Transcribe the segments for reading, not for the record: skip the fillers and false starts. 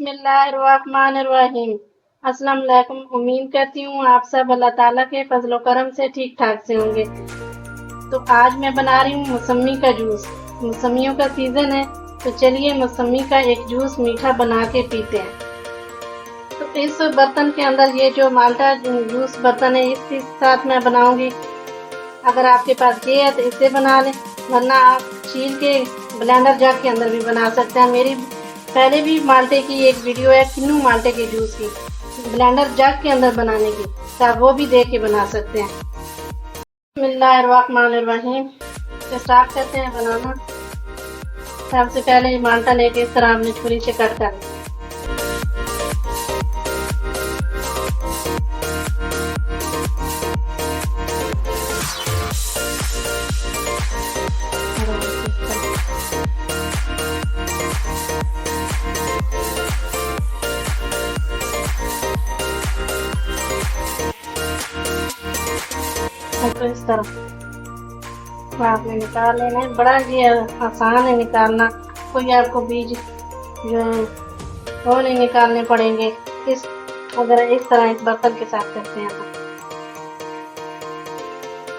बिस्मिल्लाहिर्रहमानिर्रहीम। अस्सलाम वालेकुम। उम्मीद करती हूँ आप सब अल्लाह ताला के फजलो करम से ठीक ठाक से होंगे। तो आज मैं बना रही हूँ मौसमी का जूस। मौसमियों का सीज़न है, तो चलिए मौसमी का एक जूस मीठा बना के पीते हैं। तो इस बर्तन के अंदर ये जो माल्टा जूस बर्तन है, इसके साथ मैं बनाऊंगी। अगर आपके पास ये है तो इससे बना लें, वरना आप छील के ब्लेंडर जग के अंदर भी बना सकते हैं। मेरी पहले भी माल्टे की एक वीडियो है किन्नू माल्टे के जूस की, ब्लेंडर जग के अंदर बनाने की, तो आप वो भी देख के बना सकते हैं। बिस्मिल्लाहिर्रहमानिर्रहीम। तो स्टार्ट करते हैं बनाना। सबसे पहले माल्टा लेके इस तरह हमने छुरी से कट कर लिया। तो इस तरह आपने निकाल लेना है। बड़ा ही आसान है निकालना, कोई आपको बीज जो है वो नहीं निकालने पड़ेंगे इस अगर इस तरह इस बर्तन के साथ करते हैं तो।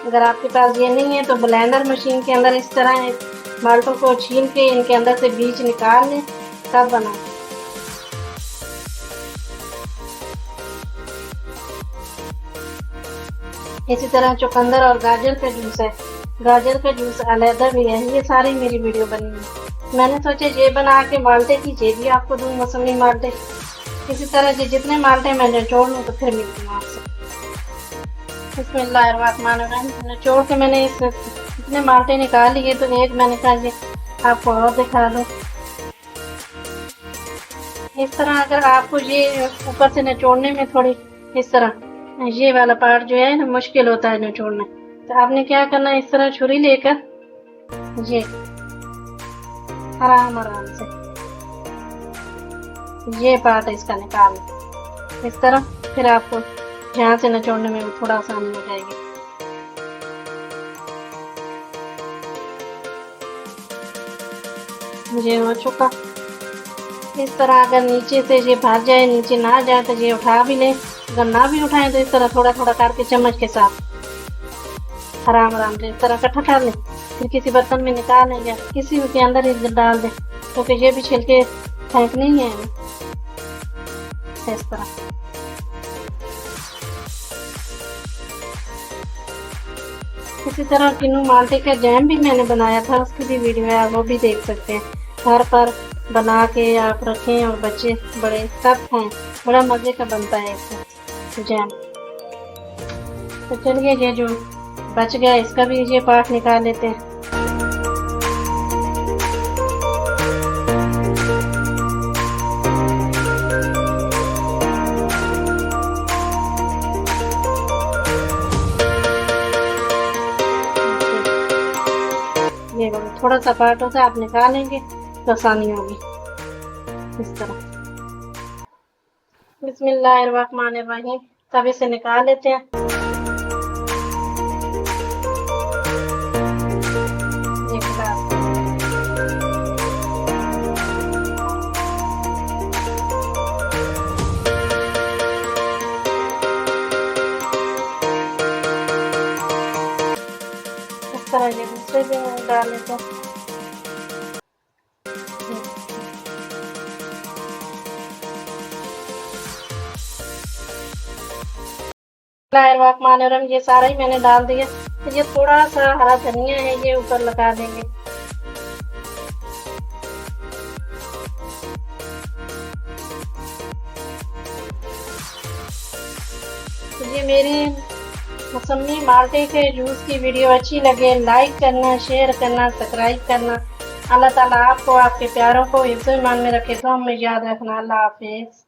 अगर आपके पास ये नहीं है तो ब्लेंडर मशीन के अंदर इस तरह माल्टों को छील के इनके अंदर से बीज निकाल लें, तब बनाएं। इसी तरह चुकंदर और गाजर का जूस है, गाजर का जूस अलहदा भी है। ये सारी मेरी वीडियो बनी है। मैंने सोचा ये बना के माल्टे की ये भी आपको दूँ, मौसमी माल्टे। इसी तरह के जितने माल्टे मैं निचोड़ लूँ तो फिर मिलती हूँ आपसे। बिस्मिल्लाहिर्रहमानिर्रहीम। निचोड़ के मैंने इतने माल्टे निकाल लिए, तो एक मैंने कहा आपको और दिखा दूँ। इस तरह अगर आपको ये ऊपर से निचोड़ने में थोड़ी इस तरह ये वाला पार्ट जो है ना मुश्किल होता है निचोड़ना, तो आपने क्या करना है, इस तरह छुरी लेकर ये आराम आराम से ये पार्ट इसका निकालना इस तरह। फिर आपको यहाँ से निचोड़ने में भी थोड़ा आसानी हो जाएगी। ये हो चुका। इस तरह अगर नीचे से ये भर जाए, नीचे ना जाए तो ये उठा भी लें। अगर ना भी उठाएं तो इस तरह थोड़ा थोड़ा करके चम्मच के साथ आराम आराम से इस तरह इकट्ठा कर लें। फिर किसी बर्तन में निकाल लें या किसी के अंदर ही डाल दें, क्योंकि ये भी छिलके फेंकने ही है। इस तरह इसी तरह किन्नू माल्टे का जैम भी मैंने बनाया था, उसकी भी वीडियो है, आप वो भी देख सकते हैं। घर पर बना के आप रखें और बच्चे बड़े सब खाएं, बड़ा मज़े का बनता है इसका जैम। तो चलिए ये जो बच गया इसका भी ये पार्ट निकाल लेते हैं। ये थोड़ा सा पार्ट होता है, आप निकालेंगे तो आसानी होगी। इस तरह बिस्मिल्लाहिर्रहमानिर्रहीम। तब इसे निकाल लेते हैं। ये गिलास इस तरह ये दूसरे भी डाल लेते हैं। बिस्मिल्लाहिर्रहमानिर्रहीम। ये सारा ही मैंने डाल दिया। तो ये थोड़ा सा हरा धनिया है, ये ऊपर लगा देंगे। तो ये मेरी मौसमी माल्टे के जूस की वीडियो अच्छी लगे, लाइक करना, शेयर करना, सब्सक्राइब करना। अल्लाह ताला आपको आपके प्यारों को इज्जत ईमान में रखे। तो हमें याद रखना। अल्लाह हाफिज़।